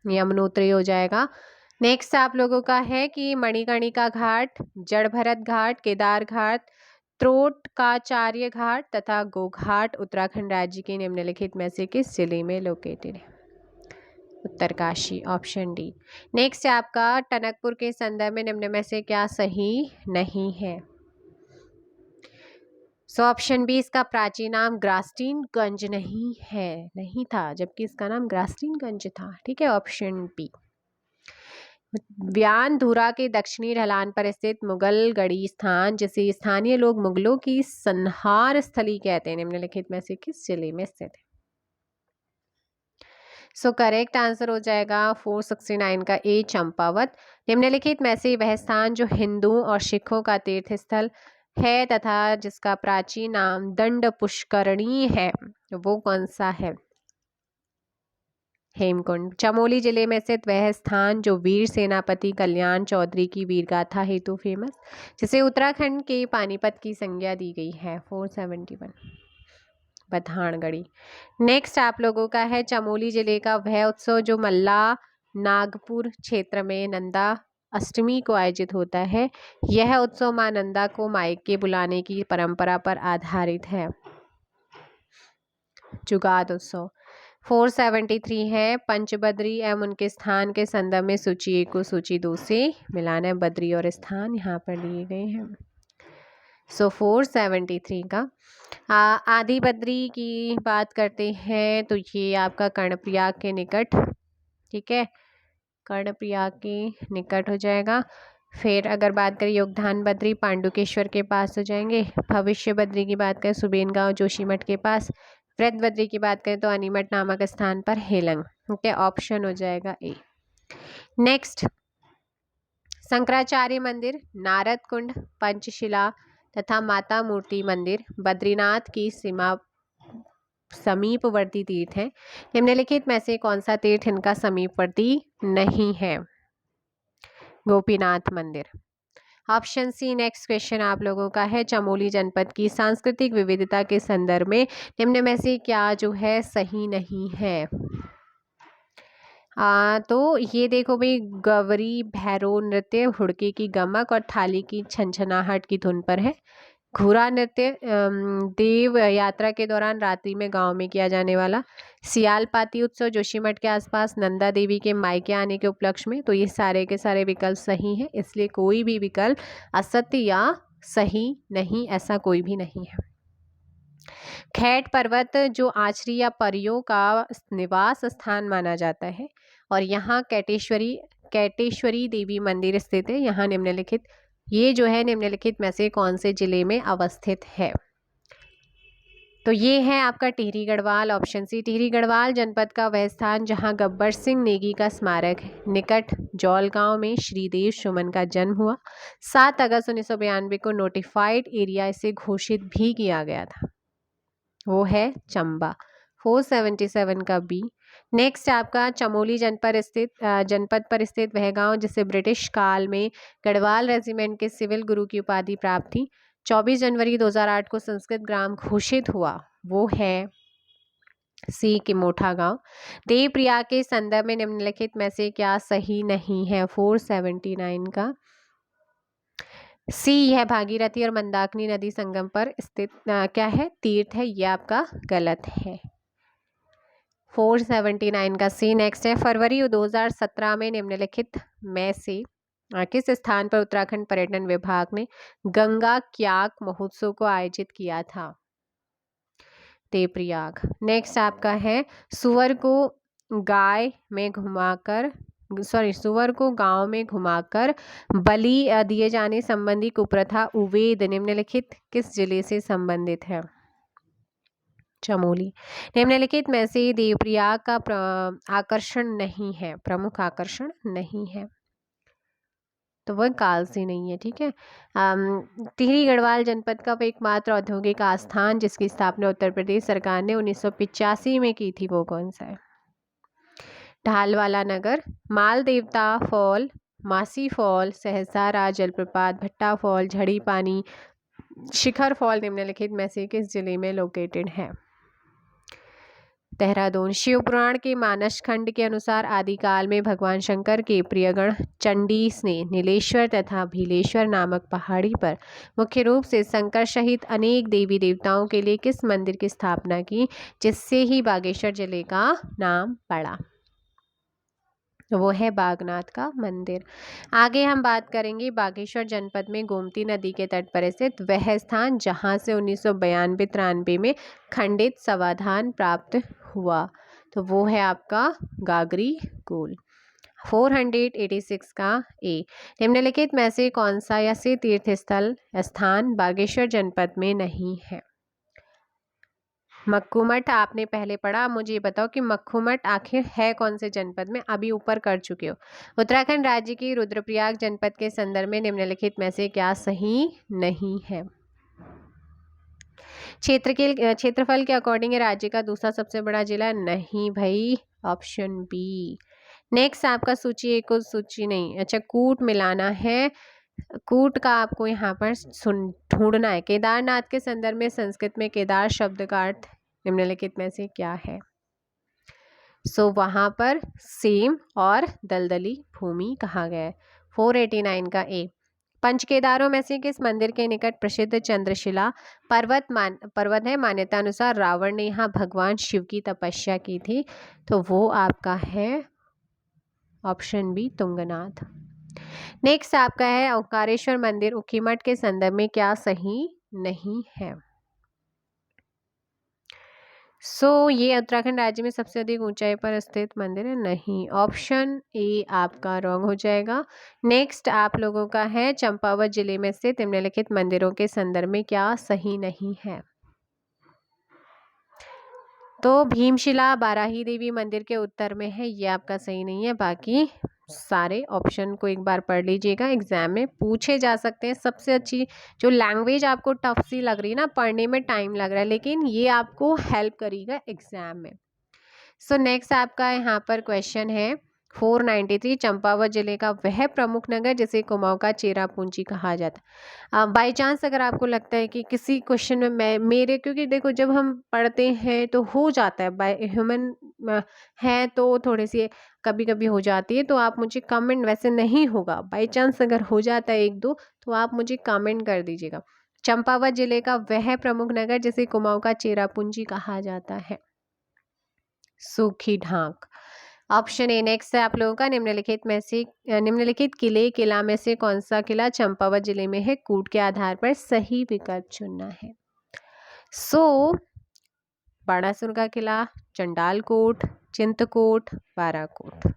यमुनोत्री हो जाएगा। नेक्स्ट आप लोगों का है कि मणिकर्णिका घाट, जड़ भरत घाट, केदार घाट, त्रोटकाचार्य घाट तथा गोघाट उत्तराखंड राज्य के निम्नलिखित में से किस जिले में लोकेटेड है? Uttarkashi, option D. नेक्स्ट है आपका, टनकपुर के संदर्भ में निम्न में से क्या सही नहीं है? सो ऑप्शन बी, इसका प्राचीन नाम ग्रास्टीनगंज नहीं था, जबकि इसका नाम ग्रास्टीनगंज था, ठीक है, ऑप्शन बी। व्यानधुरा के दक्षिणी ढलान पर स्थित मुगल गढ़ी स्थान जिसे स्थानीय लोग मुगलों की संहार स्थली कहते हैं, निम्नलिखित में से किस जिले में स्थित है? सो करेक्ट आंसर हो जाएगा 469 का ए चंपावत। निम्नलिखित में से वह स्थान जो हिंदुओं और सिखों का तीर्थ स्थल है तथा जिसका प्राचीन नाम दंड पुष्करणी है, वो कौन सा है? हेमकुंड। चमोली जिले में स्थित वह स्थान जो वीर सेनापति कल्याण चौधरी की वीरगाथा हेतु फेमस, जिसे उत्तराखंड के पानीपत की संज्ञा दी गई है। 471 बधानगढ़ी। नेक्स्ट आप लोगों का है चमोली जिले का वह उत्सव जो मल्ला नागपुर क्षेत्र में नंदा अष्टमी को आयोजित होता है। यह उत्सव मां नंदा को मायके बुलाने की परंपरा पर आधारित है। जुगाद उत्सव। 473 है पंचबद्री एवं उनके स्थान के संदर्भ में सूची 1 को सूची 2 से मिलाना है। बद्री और स्थान यहाँ पर लिए गए हैं। 473 का आदि बद्री की बात करते हैं तो ये आपका कर्णप्रयाग के निकट, ठीक है, कर्णप्रयाग के निकट हो जाएगा। फिर अगर बात करें योगदान बद्री पांडुकेश्वर के पास हो जाएंगे। भविष्य बद्री की बात करें सुबेनगांव जोशीमठ के पास। वृद्ध बद्री की बात करें तो अनीमठ नामक स्थान पर हेलंग, ठीक है, ऑप्शन हो जाएगा ए। नेक्स्ट शंकराचार्य मंदिर, नारद कुंड, पंचशिला तथा माता मूर्ति मंदिर बद्रीनाथ की समीपवर्ती तीर्थ है। निम्नलिखित में से कौन सा तीर्थ इनका समीपवर्ती नहीं है? गोपीनाथ मंदिर। Option C. नेक्स्ट क्वेश्चन आप लोगों का है चमोली जनपद की सांस्कृतिक विविधता के संदर्भ में निम्न में से क्या जो है सही नहीं है? तो ये देखो भाई, गवरी भैरव नृत्य हुड़के की गमक और थाली की छनछनाहट की धुन पर है। घूरा नृत्य देव यात्रा के दौरान रात्रि में गांव में किया जाने वाला। सियाल पाती उत्सव जोशीमठ के आसपास नंदा देवी के मायके आने के उपलक्ष्य में। तो ये सारे के सारे विकल्प सही हैं, इसलिए कोई भी विकल्प असत्य या सही नहीं, ऐसा कोई भी नहीं है। खैट पर्वत जो आचरी या परियों का निवास स्थान माना जाता है और यहाँ कैटेश्वरी देवी मंदिर स्थित है। यहाँ निम्नलिखित ये जो है निम्नलिखित में से कौन से जिले में अवस्थित है? तो ये है आपका टिहरी गढ़वाल। Option C. टिहरी गढ़वाल जनपद का वह स्थान जहां गब्बर सिंह नेगी का स्मारक है। निकट जौल गांव में श्रीदेव सुमन का जन्म हुआ। 7 अगस्त 1992 को नोटिफाइड एरिया इसे घोषित भी किया गया था, वो है चंबा। 477 का बी। नेक्स्ट आपका चमोली जनपद पर स्थित वह गांव जिसे ब्रिटिश काल में गढ़वाल रेजिमेंट के सिविल गुरु की उपाधि प्राप्त थी, 24 जनवरी 2008 को संस्कृत ग्राम घोषित हुआ, वो है सी के मोठा गांव। देवप्रयाग के संदर्भ में निम्नलिखित में से क्या सही नहीं है? 479 का सी। यह भागीरथी और मंदाकिनी नदी संगम पर स्थित क्या है? तीर्थ है, यह आपका गलत है। 479 का सी। नेक्स्ट है फरवरी 2017 में निम्नलिखित में से किस स्थान पर उत्तराखंड पर्यटन विभाग ने गंगा क्याक महोत्सव को आयोजित किया था? देवप्रयाग। नेक्स्ट आपका है सुअर को गांव में घुमाकर बलि दिए जाने संबंधी कुप्रथा उवेद निम्नलिखित किस जिले से संबंधित है? चमोली। निम्नलिखित में से देवप्रयाग का आकर्षण नहीं है, प्रमुख आकर्षण नहीं है, तो वह कालसी नहीं है, ठीक है। टिहरी गढ़वाल जनपद का एकमात्र औद्योगिक आस्थान जिसकी स्थापना उत्तर प्रदेश सरकार ने 1985 में की थी, वो कौन सा है? ढालवाला नगर। माल देवता फॉल, मासी फॉल, सहसारा जलप्रपात, भट्टा फॉल, झड़ी पानी, शिखर फॉल निम्नलिखित में से किस जिले में लोकेटेड है? देहरादून। शिव पुराण के मानस खंड के अनुसार आदिकाल में भगवान शंकर के प्रियगण चंडीस ने नीलेश्वर तथा भीलेश्वर नामक पहाड़ी पर मुख्य रूप से शंकर सहित अनेक देवी देवताओं के लिए किस मंदिर की स्थापना की, जिससे ही बागेश्वर जिले का नाम पड़ा? वो है बागनाथ का मंदिर। आगे हम बात करेंगे बागेश्वर जनपद में गोमती नदी के तट पर स्थित वह स्थान जहां से 1992-93 में खंडित समाधान प्राप्त हुआ, तो वो है आपका गागरी कोल। 486 का ए। निम्नलिखित में से कौन सा या से तीर्थ स्थान बागेश्वर जनपद में नहीं है? मक्कूमठ आपने पहले पढ़ा, मुझे बताओ कि मक्कूमठ आखिर है कौन से जनपद में? अभी ऊपर कर चुके हो। उत्तराखंड राज्य की रुद्रप्रयाग जनपद के संदर्भ में निम्नलिखित में से क्या सही नहीं है? क्षेत्रफल के अकॉर्डिंग राज्य का दूसरा सबसे बड़ा जिला नहीं भाई, ऑप्शन बी। नेक्स्ट आपका सूची एक और सूची नहीं, अच्छा कूट मिलाना है, कूट का आपको यहाँ पर सुन ढूंढना है। केदारनाथ के संदर्भ में संस्कृत में केदार शब्द का अर्थ निम्नलिखित में से क्या है? सो वहाँ पर सेम और दलदली भूमि कहा गया है। 489 का ए। पंच केदारों में से किस मंदिर के निकट प्रसिद्ध चंद्रशिला पर्वत है? मान्यता अनुसार रावण ने यहाँ भगवान शिव की तपस्या की थी, तो वो आपका है ऑप्शन बी तुंगनाथ। नेक्स्ट आपका है ओंकारेश्वर मंदिर ऊखीमठ के संदर्भ में क्या सही नहीं है? ये उत्तराखंड राज्य में सबसे अधिक ऊंचाई पर स्थित मंदिर है, नहीं, ऑप्शन ए आपका रॉन्ग हो जाएगा। नेक्स्ट आप लोगों का है चंपावत जिले में स्थित निम्नलिखित मंदिरों के संदर्भ में क्या सही नहीं है? तो भीमशिला बाराही देवी मंदिर के उत्तर में है, ये आपका सही नहीं है। बाकी सारे ऑप्शन को एक बार पढ़ लीजिएगा, एग्जाम में पूछे जा सकते हैं। सबसे अच्छी जो लैंग्वेज आपको टफ सी लग रही है ना, पढ़ने में टाइम लग रहा है, लेकिन ये आपको हेल्प करेगा एग्जाम में। सो नेक्स्ट आपका यहाँ पर क्वेश्चन है 493, चंपावत जिले का वह प्रमुख नगर जिसे कुमाऊं का चेरापूंजी कहा जाता। बाय चांस अगर आपको लगता है कि किसी क्वेश्चन में मेरे, क्योंकि देखो जब हम पढ़ते हैं तो हो जाता है, बाय ह्यूमन है तो थोड़ी सी कभी कभी हो जाती है, तो आप मुझे कमेंट, वैसे नहीं होगा, बाय चांस अगर हो जाता है एक दो तो आप मुझे कमेंट कर दीजिएगा। चंपावत जिले का वह प्रमुख नगर जिसे कुमाऊं का चेरापूंजी कहा जाता है, सूखी ढाक। Option A. नेक्स्ट है आप लोगों का निम्नलिखित किला में से कौन सा किला चंपावत जिले में है? कूट के आधार पर सही विकल्प चुनना है। बाणासुर का किला, चंडालकोट, चिंतकोट, बाराकोट,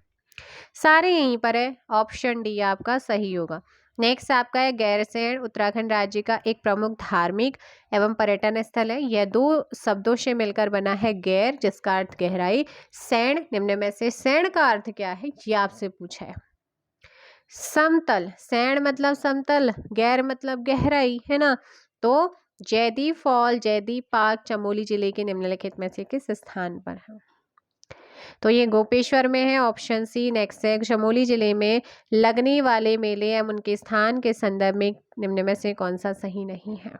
सारे यहीं पर है, ऑप्शन डी आपका सही होगा। नेक्स्ट आपका है गैरसैंण उत्तराखंड राज्य का एक प्रमुख धार्मिक एवं पर्यटन स्थल है। यह दो शब्दों से मिलकर बना है, गैर जिसका अर्थ गहराई, सैंण निम्न में से सैंण का अर्थ क्या है, ये आपसे पूछा है। समतल, सैंण मतलब समतल, गैर मतलब गहराई, है ना। तो जयदीप फॉल, जयदीप पार्क चमोली जिले के निम्नलिखित में से किस स्थान पर है? तो ये गोपेश्वर में है, ऑप्शन सी। नेक्स्ट है चमोली जिले में लगने वाले मेले एवं उनके स्थान के संदर्भ में निम्न में से कौन सा सही नहीं है?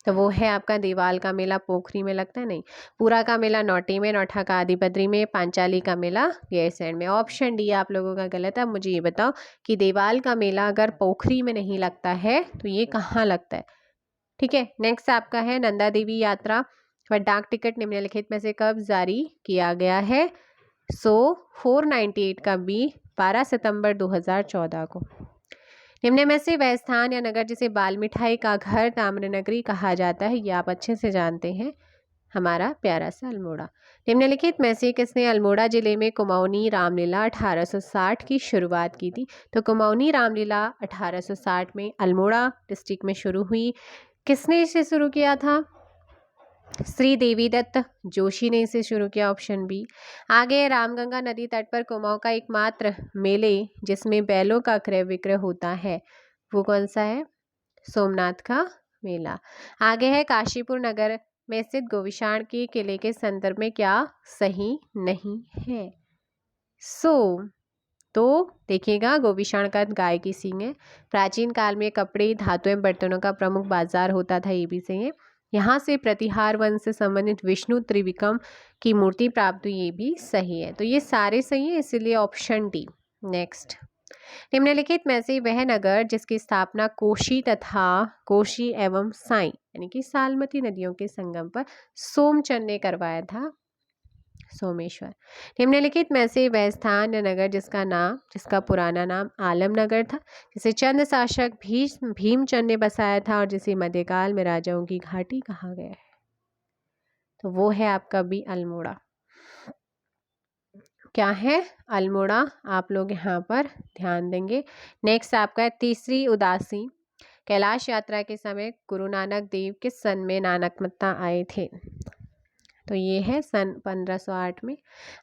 तो वो है आपका देवाल का मेला पोखरी में लगता है, नहीं। पूरा का मेला नौटी में, नौठा का आदिबद्री में, पांचाली का मेला गैरसैंण में। ऑप्शन डी आप लोगों का गलत है। मुझे ये बताओ कि देवाल का मेला अगर पोखरी में नहीं लगता है तो ये कहाँ लगता है? ठीक है। नेक्स्ट आपका है नंदा देवी यात्रा पर डाक टिकट निम्नलिखित में से कब जारी किया गया है? 498 का बी, 12 सितंबर 2014 को। निम्न में से वह स्थान या नगर जिसे बाल मिठाई का घर ताम्रनगरी कहा जाता है, ये आप अच्छे से जानते हैं, हमारा प्यारा सा अल्मोड़ा। निम्नलिखित में से किसने अल्मोड़ा जिले में कुमाऊनी रामलीला 1860 की शुरुआत की थी? तो कुमाऊनी रामलीला 1860 में अल्मोड़ा डिस्ट्रिक्ट में शुरू हुई। किसने इसे शुरू किया था? श्री देवी दत्त जोशी ने इसे शुरू किया, ऑप्शन बी। आगे रामगंगा नदी तट पर कुमाऊं का एकमात्र मेले जिसमें बैलों का क्रय विक्रय होता है, वो कौन सा है? सोमनाथ का मेला। आगे है काशीपुर नगर में स्थित गोविशाण के किले के संदर्भ में क्या सही नहीं है? तो देखिएगा, गोविशाण का गाय की सींग है। प्राचीन काल में कपड़े, धातु एवं बर्तनों का प्रमुख बाजार होता था, ये भी सही है। यहाँ से प्रतिहार वंश से संबंधित विष्णु त्रिविक्रम की मूर्ति प्राप्त हुई, ये भी सही है। तो ये सारे सही है, इसलिए ऑप्शन डी। नेक्स्ट, निम्नलिखित में से वह नगर जिसकी स्थापना कोशी एवं साई यानी कि सालमती नदियों के संगम पर सोमचंद ने करवाया था, सोमेश्वर। निम्नलिखित में से वह स्थान या नगर जिसका पुराना नाम आलमनगर था, जिसे चंद शासक भीमचंद ने बसाया था और जिसे मध्यकाल में राजाओं की घाटी कहा गया है, तो वो है आपका भी अल्मोड़ा। क्या है? अल्मोड़ा। आप लोग यहाँ पर ध्यान देंगे। नेक्स्ट आपका है तीसरी उदासी। कैलाश यात्रा के समय गुरु नानक देव किस सन में नानकमत्ता आए थे? तो ये है सन 1508 में।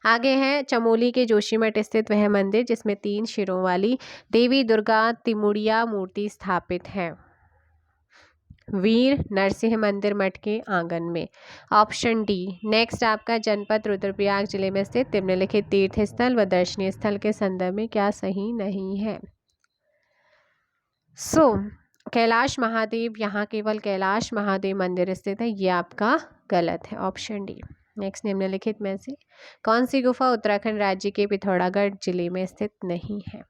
आगे है चमोली के जोशीमठ स्थित वह मंदिर जिसमें 3 सिरों वाली देवी दुर्गा तिमुड़िया मूर्ति स्थापित है, वीर नरसिंह मंदिर मठ के आंगन में। Option D. नेक्स्ट आपका जनपद रुद्रप्रयाग जिले में स्थित निम्नलिखित तीर्थ स्थल व दर्शनीय स्थल के संदर्भ में क्या सही नहीं है। कैलाश महादेव, यहाँ केवल कैलाश महादेव मंदिर स्थित है, ये आपका गलत है। Option D. नेक्स्ट निम्नलिखित में से कौन सी गुफा उत्तराखंड राज्य के पिथौरागढ़ जिले में स्थित नहीं है।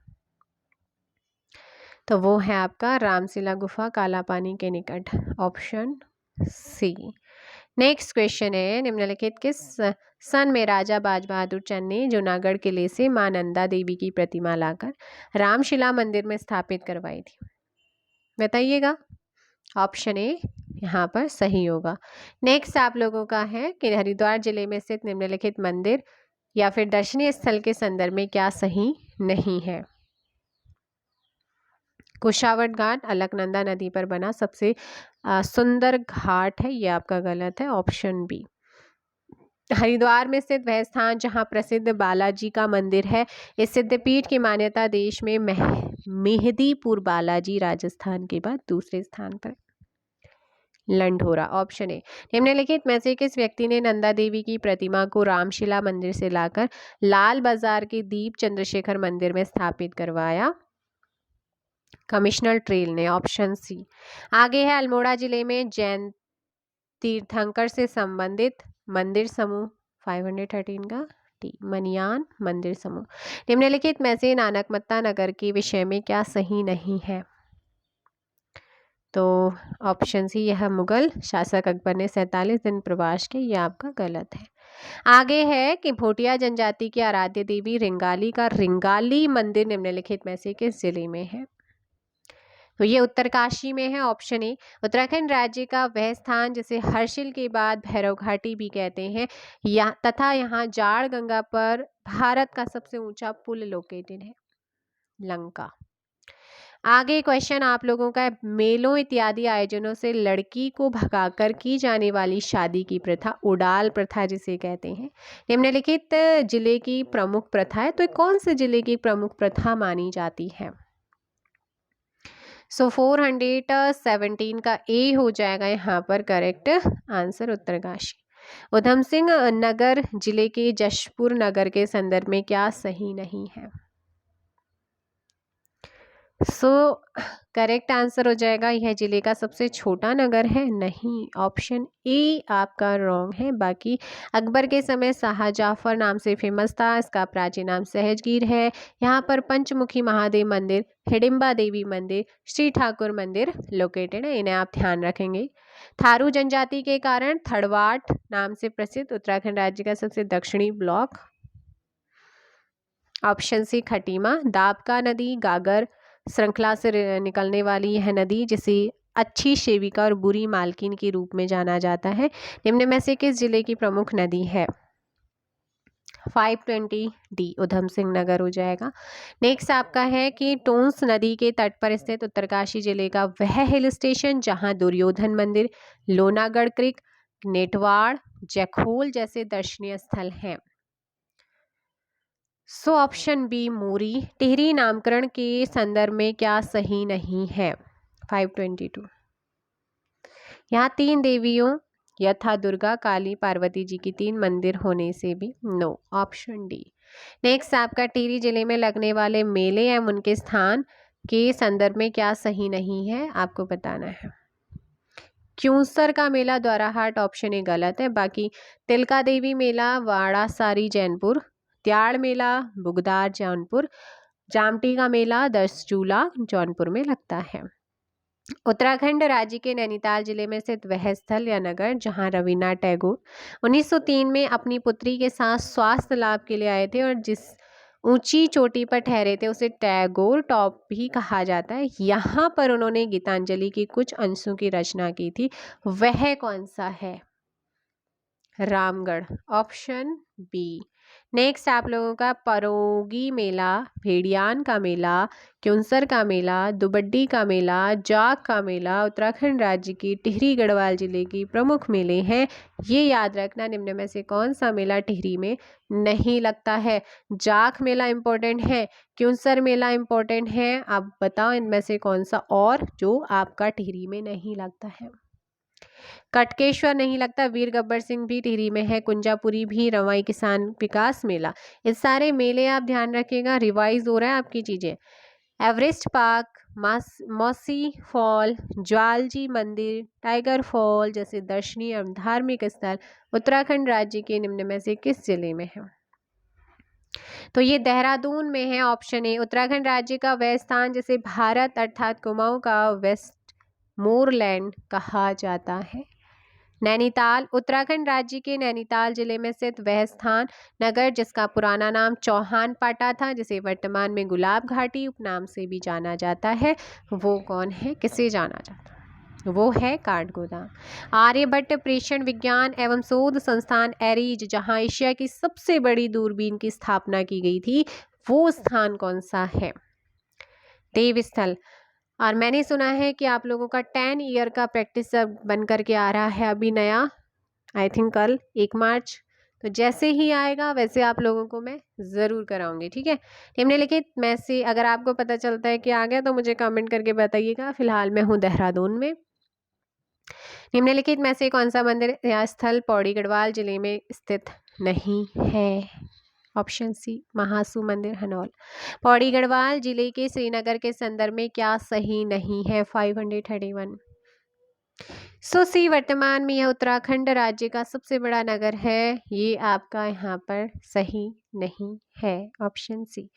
तो वो है आपका रामशिला गुफा काला पानी के निकट। Option C. नेक्स्ट क्वेश्चन है, निम्नलिखित किस सन में राजा बाज बहादुर चंद ने जूनागढ़ किले से मां नंदा देवी की प्रतिमा लाकर रामशिला मंदिर में स्थापित करवाई थी, बताइएगा। ऑप्शन ए यहाँ पर सही होगा। नेक्स्ट आप लोगों का है कि हरिद्वार जिले में स्थित निम्नलिखित मंदिर या फिर दर्शनीय स्थल के संदर्भ में क्या सही नहीं है। कुशावट घाट अलकनंदा नदी पर बना सबसे सुंदर घाट है, ये आपका गलत है। Option B. हरिद्वार में स्थित वह स्थान जहां प्रसिद्ध बालाजी का मंदिर है, इस सिद्धपीठ की मान्यता देश में मेहदीपुर बालाजी राजस्थान के बाद दूसरे स्थान पर। लंढोरा। Option A. निम्नलिखित में से किस व्यक्ति ने नंदा देवी की प्रतिमा को रामशिला मंदिर से लाकर लाल बाजार के दीप चंद्रशेखर मंदिर में स्थापित करवाया। कमिश्नर ट्रेल ने। Option C. आगे है अल्मोड़ा जिले में जैन तीर्थंकर से संबंधित मंदिर समूह 513 का टी मनियान मंदिर समूह। निम्नलिखित में से नानकमत्ता नगर के विषय में क्या सही नहीं है। तो ऑप्शन सी, यह मुगल शासक अकबर ने 47 दिन प्रवास किए, यह आपका गलत है। आगे है कि भोटिया जनजाति की आराध्य देवी रिंगाली का रिंगाली मंदिर निम्नलिखित में से किस जिले में है। तो ये उत्तरकाशी में है। Option A. उत्तराखंड राज्य का वह स्थान जिसे हर्षिल के बाद भैरव घाटी भी कहते हैं, तथा यहाँ जाड़ गंगा पर भारत का सबसे ऊंचा पुल लोकेटेड है, लंका। आगे क्वेश्चन आप लोगों का है, मेलों इत्यादि आयोजनों से लड़की को भगाकर की जाने वाली शादी की प्रथा उड़ाल प्रथा जिसे कहते हैं, निम्नलिखित जिले की प्रमुख प्रथा है। तो कौन से जिले की प्रमुख प्रथा मानी जाती है। 417 का ए हो जाएगा यहाँ पर करेक्ट आंसर उत्तरकाशी। उधम सिंह नगर जिले के जशपुर नगर के संदर्भ में क्या सही नहीं है। करेक्ट आंसर हो जाएगा, यह जिले का सबसे छोटा नगर है, नहीं। ऑप्शन ए आपका रॉन्ग है। बाकी अकबर के समय शाहजाफर नाम से फेमस था, इसका प्राचीन नाम सहजगीर है। यहाँ पर पंचमुखी महादेव मंदिर, हिडिंबा देवी मंदिर, श्री ठाकुर मंदिर लोकेटेड है, इन्हें आप ध्यान रखेंगे। थारू जनजाति के कारण थड़वाट नाम से प्रसिद्ध उत्तराखंड राज्य का सबसे दक्षिणी block. Option C Khatima. Dabka नदी गागर श्रृंखला से निकलने वाली यह नदी जिसे अच्छी सेविका और बुरी मालकिन के रूप में जाना जाता है, निम्न में से किस जिले की प्रमुख नदी है। 520 डी उधम सिंह नगर हो जाएगा। नेक्स्ट आपका है कि टोंस नदी के तट पर स्थित उत्तरकाशी जिले का वह हिल स्टेशन जहां दुर्योधन मंदिर, लोनागढ़ क्रिक, नेटवाड़, जखोल जैसे दर्शनीय स्थल हैं। ऑप्शन बी मोरी। टिहरी नामकरण के संदर्भ में क्या सही नहीं है। 522 यहाँ 3 देवियों यथा दुर्गा काली पार्वती जी की 3 मंदिर होने से भी नो। Option D. नेक्स्ट आपका टिहरी जिले में लगने वाले मेले एवं उनके स्थान के संदर्भ में क्या सही नहीं है, आपको बताना है। क्यूंसर का मेला द्वाराहाट, ऑप्शन ए गलत है। बाकी तिलका देवी मेला वाड़ासारी जैनपुर, त्याड़ मेला बुगदार जौनपुर, जामटी का मेला दसचूला जौनपुर में लगता है। उत्तराखंड राज्य के नैनीताल जिले में स्थित वह स्थल या नगर जहां रवीन्द्रनाथ टैगोर 1903 में अपनी पुत्री के साथ स्वास्थ्य लाभ के लिए आए थे और जिस ऊंची चोटी पर ठहरे थे उसे टैगोर टॉप भी कहा जाता है, यहाँ पर उन्होंने गीतांजलि की कुछ अंशों की रचना की थी, वह कौन सा है। रामगढ़। Option B. नेक्स्ट आप लोगों का परोगी मेला, भेड़ियान का मेला, क्युंसर का मेला, दुबड्डी का मेला, जाग का मेला उत्तराखंड राज्य की टिहरी गढ़वाल जिले की प्रमुख मेले हैं। ये याद रखना, निम्न में से कौन सा मेला टिहरी में नहीं लगता है। जाग मेला इंपॉर्टेंट है, क्युंसर मेला इंपॉर्टेंट है। आप बताओ इनमें से कौन सा और जो आपका टिहरी में नहीं लगता है। कटकेश्वर नहीं लगता, वीर गब्बर सिंह भी टिहरी में है, कुंजापुरी भी, रवाई किसान विकास मेला। ये सारे मेले आप ध्यान रखिएगा, रिवाइज हो रहा है आपकी चीजें। एवरेस्ट पार्क, मौसी फॉल, ज्वालजी मंदिर, टाइगर फॉल जैसे दर्शनीय एवं धार्मिक स्थल उत्तराखंड राज्य के निम्न में से किस जिले में है। तो ये देहरादून में है, ऑप्शन ए। उत्तराखंड राज्य का वह स्थान जिसे भारत अर्थात कुमाऊं का वेस्ट मोरलैंड कहा जाता है। नैनीताल, उत्तराखंड राज्य के नैनीताल जिले में स्थित वह स्थान नगर जिसका पुराना नाम चौहान पाटा था, जिसे वर्तमान में गुलाब घाटी उपनाम से भी जाना जाता है, वो कौन है, किसे जाना जाता है, वो है काठगोदाम। आर्यभट्ट प्रेषण विज्ञान एवं शोध संस्थान एरीज, जहां एशिया की सबसे बड़ी दूरबीन की स्थापना की गई थी, वो स्थान कौन सा है। देवस्थल, और मैंने सुना है कि आप लोगों का 10 ईयर का प्रैक्टिस अब बन करके आ रहा है अभी नया, आई थिंक कल 1 मार्च। तो जैसे ही आएगा वैसे आप लोगों को मैं ज़रूर कराऊंगी, ठीक है। निम्नलिखित में से अगर आपको पता चलता है कि आ गया तो मुझे कमेंट करके बताइएगा। फिलहाल मैं हूँ देहरादून में। निम्नलिखित में से कौन सा मंदिर या स्थल पौड़ी गढ़वाल जिले में स्थित नहीं है। ऑप्शन सी, महासू मंदिर हनौल। पौड़ी गढ़वाल जिले के श्रीनगर के संदर्भ में क्या सही नहीं है। 531। सो सी, वर्तमान में यह उत्तराखंड राज्य का सबसे बड़ा नगर है, ये आपका यहाँ पर सही नहीं है। Option C.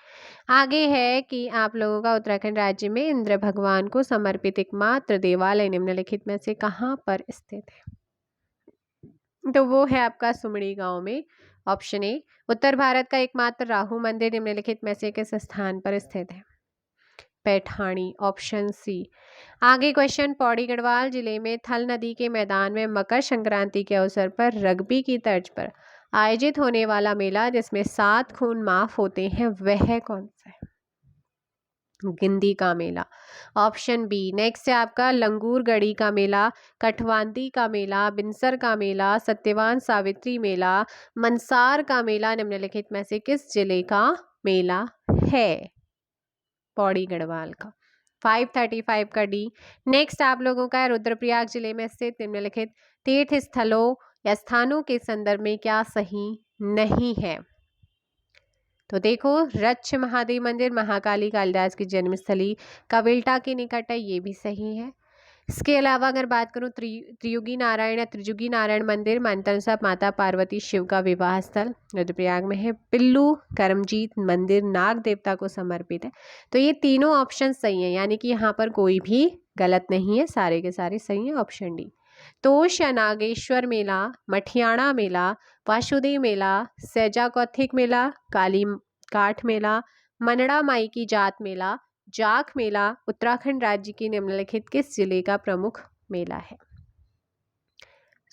आगे है कि आप लोगों का उत्तराखंड राज्य में इंद्र भगवान को समर्पित एकमात्र देवालय निम्नलिखित में से कहाँ पर स्थित है। तो वो है आपका सुमड़ी गांव में। Option A. उत्तर भारत का एकमात्र राहु मंदिर निम्नलिखित में से किस स्थान पर स्थित है। पैठानी। Option C. आगे क्वेश्चन, पौड़ी गढ़वाल जिले में थल नदी के मैदान में मकर संक्रांति के अवसर पर रग्बी की तर्ज पर आयोजित होने वाला मेला जिसमें 7 खून माफ होते हैं, वह कौन सा है। गिंदी का मेला। Option B. नेक्स्ट है आपका लंगूर गढ़ी का मेला, कठवांदी का मेला, बिनसर का मेला, सत्यवान सावित्री मेला, मनसार का मेला निम्नलिखित में से किस जिले का मेला है। पौड़ी गढ़वाल का। 535 का डी। नेक्स्ट आप लोगों का रुद्रप्रयाग जिले में स्थित निम्नलिखित तीर्थ स्थलों या स्थानों के संदर्भ में क्या सही नहीं है। तो देखो, रच्छ महादेव मंदिर महाकाली कालिदास की जन्मस्थली कविल्टा के निकट है, ये भी सही है। इसके अलावा अगर बात करूं त्रियुगी नारायण या त्रिजुगी नारायण मंदिर मानतनसा माता पार्वती शिव का विवाह स्थल रुद्रप्रयाग में है। पिल्लू करमजीत मंदिर नाग देवता को समर्पित है। तो ये तीनों ऑप्शन सही हैं, यानी कि यहाँ पर कोई भी गलत नहीं है, सारे के सारे सही है। Option D. तोश या नागेश्वर मेला, मठियाणा मेला, वासुदेव मेला, सैजा कौथिक मेला, काली काठ मेला, मनड़ा माई की जात मेला, जाख मेला उत्तराखंड राज्य की निम्नलिखित किस जिले का प्रमुख मेला है।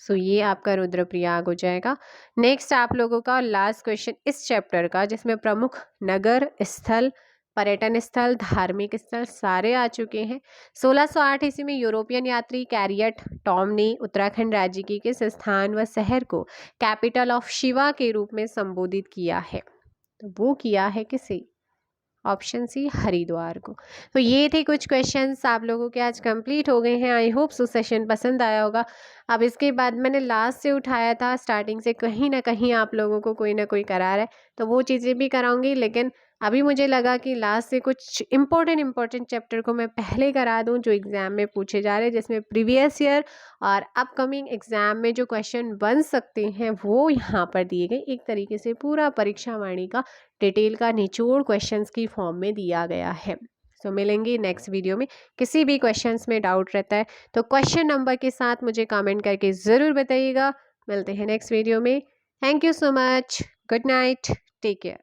सो ये आपका रुद्रप्रयाग हो जाएगा। नेक्स्ट आप लोगों का लास्ट क्वेश्चन इस चैप्टर का, जिसमें प्रमुख नगर स्थल, पर्यटन स्थल, धार्मिक स्थल सारे आ चुके हैं। 1608 ईस्वी में यूरोपियन यात्री कैरियट टॉम ने उत्तराखंड राज्य की किस स्थान व शहर को कैपिटल ऑफ शिवा के रूप में संबोधित किया है। तो वो किया है किसे। ऑप्शन सी, हरिद्वार को। तो ये थे कुछ क्वेश्चंस आप लोगों के आज कंप्लीट हो गए हैं। आई होप सो सेशन पसंद आया होगा। अब इसके बाद मैंने लास्ट से उठाया था, स्टार्टिंग से कहीं ना कहीं आप लोगों को कोई ना कोई करा रहा है, तो वो चीज़ें भी कराऊंगी, लेकिन अभी मुझे लगा कि लास्ट से कुछ इंपॉर्टेंट चैप्टर को मैं पहले करा दूं जो एग्ज़ाम में पूछे जा रहे हैं, जिसमें प्रीवियस ईयर और अपकमिंग एग्ज़ाम में जो क्वेश्चन बन सकते हैं वो यहाँ पर दिए गए। एक तरीके से पूरा परीक्षा वाणी का डिटेल का निचोड़ क्वेश्चंस की फॉर्म में दिया गया है। तो मिलेंगे नेक्स्ट वीडियो में। किसी भी क्वेश्चंस में डाउट रहता है तो क्वेश्चन नंबर के साथ मुझे कमेंट करके ज़रूर बताइएगा। मिलते हैं नेक्स्ट वीडियो में। Thank you so much. Good night. Take care.